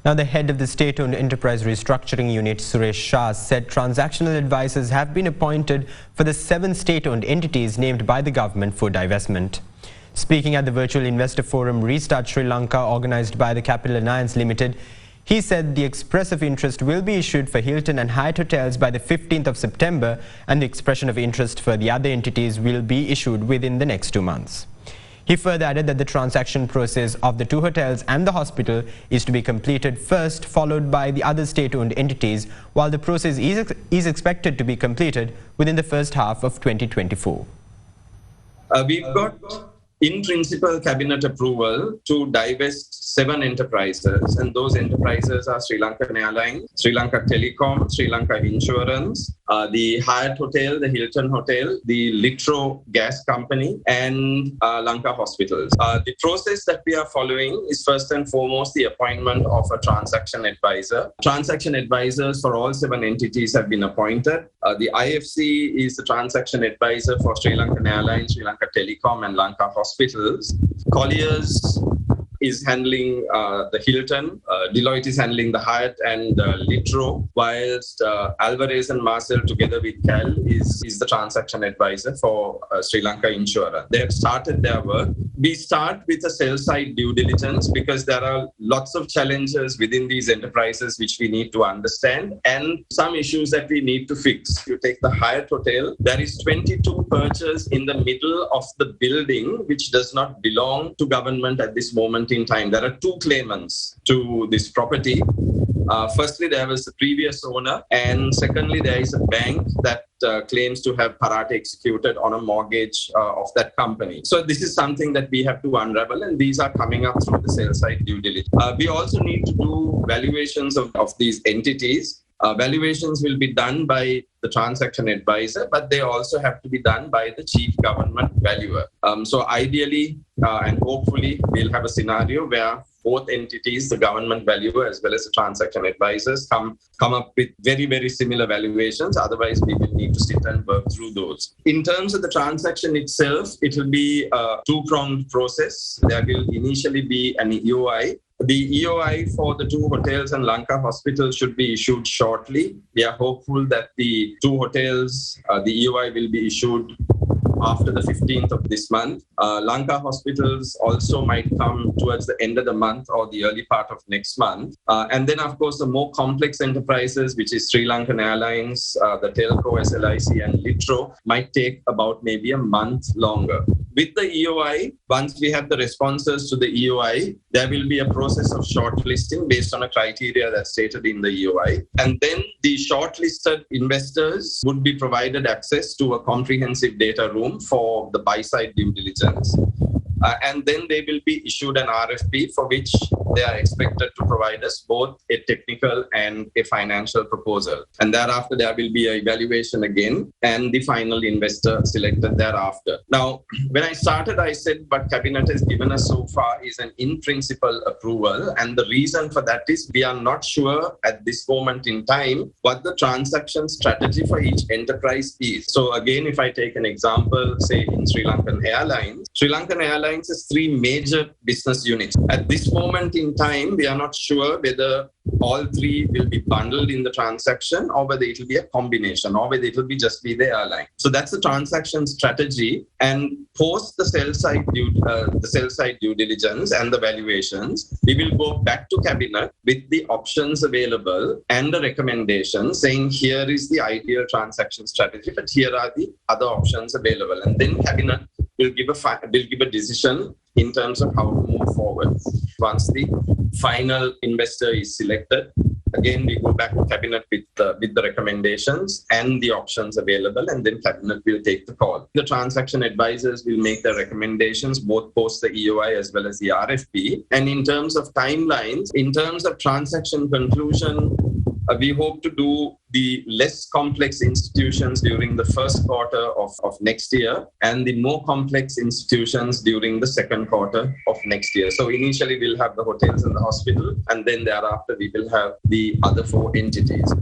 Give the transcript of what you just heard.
Now, the head of the state-owned enterprise restructuring unit, Suresh Shah, said transactional advisors have been appointed for the 7 state-owned entities named by the government for divestment. Speaking at the virtual investor forum Restart Sri Lanka, organized by the Capital Alliance Limited, he said the express of interest will be issued for Hilton and Hyatt hotels by the 15th of September, and the expression of interest for the other entities will be issued within the next 2 months. He further added that the transaction process of the 2 hotels and the hospital is to be completed first, followed by the other state-owned entities, while the process is expected to be completed within the first half of 2024. We've got in principle cabinet approval to divest 7 enterprises, and those enterprises are Sri Lankan Airlines, Sri Lanka Telecom, Sri Lanka Insurance, the Hyatt Hotel, the Hilton Hotel, the Litro Gas Company, and Lanka Hospitals. The process that we are following is first and foremost the appointment of a transaction advisor. Transaction advisors for all 7 entities have been appointed. The IFC is the transaction advisor for Sri Lankan Airlines, Sri Lanka Telecom, and Lanka Hospitals. Colliers is handling the Hilton, Deloitte is handling the Hyatt and Litro, whilst Alvarez and Marcel together with Cal is the transaction advisor for Sri Lanka Insurance. They have started their work. We start with a sell-side due diligence because there are lots of challenges within these enterprises which we need to understand and some issues that we need to fix. You take the Hyatt Hotel, there is 22 perches in the middle of the building which does not belong to government at this moment in time. There are 2 claimants to this property. Firstly, there was the previous owner, and secondly, there is a bank that claims to have parate executed on a mortgage of that company. So this is something that we have to unravel, and these are coming up through the sales side due diligence. We also need to do valuations of these entities. Valuations will be done by the transaction advisor, but they also have to be done by the chief government valuer. So ideally and hopefully we'll have a scenario where both entities, the government valuer as well as the transaction advisors, come up with very, very similar valuations. Otherwise, we will need to sit and work through those. In terms of the transaction itself, it will be a 2-pronged process. There will initially be an EOI. The EOI for the 2 hotels and Lanka Hospital should be issued shortly. We are hopeful that the 2 hotels, the EOI will be issued after the 15th of this month. Lanka Hospitals also might come towards the end of the month or the early part of next month. And then, of course, the more complex enterprises, which is Sri Lankan Airlines, the Telco, SLIC, and Litro, might take about maybe a month longer. With the EOI, once we have the responses to the EOI, there will be a process of shortlisting based on a criteria that's stated in the EOI. And then the shortlisted investors would be provided access to a comprehensive data room for the buy-side due diligence. And then they will be issued an RFP for which they are expected to provide us both a technical and a financial proposal. And thereafter, there will be an evaluation again and the final investor selected thereafter. Now, when I started, I said what Cabinet has given us so far is an in-principle approval. And the reason for that is we are not sure at this moment in time what the transaction strategy for each enterprise is. So again, if I take an example, say in Sri Lankan Airlines has 3 major business units. At this moment in time, we are not sure whether all 3 will be bundled in the transaction or whether it will be a combination or whether it will be just be the airline. So that's the transaction strategy. And post the sell side due diligence and the valuations, we will go back to Cabinet with the options available and the recommendation saying here is the ideal transaction strategy, but here are the other options available. And then Cabinet will give a decision in terms of how to move forward. Once the final investor is selected, again, we go back to Cabinet with the recommendations and the options available, and then Cabinet will take the call. The transaction advisors will make their recommendations, both post the EOI as well as the RFP. And in terms of timelines, in terms of transaction conclusion, we hope to do the less complex institutions during the first quarter of next year and the more complex institutions during the second quarter of next year. So initially we'll have the hotels and the hospital, and then thereafter we will have the other 4 entities.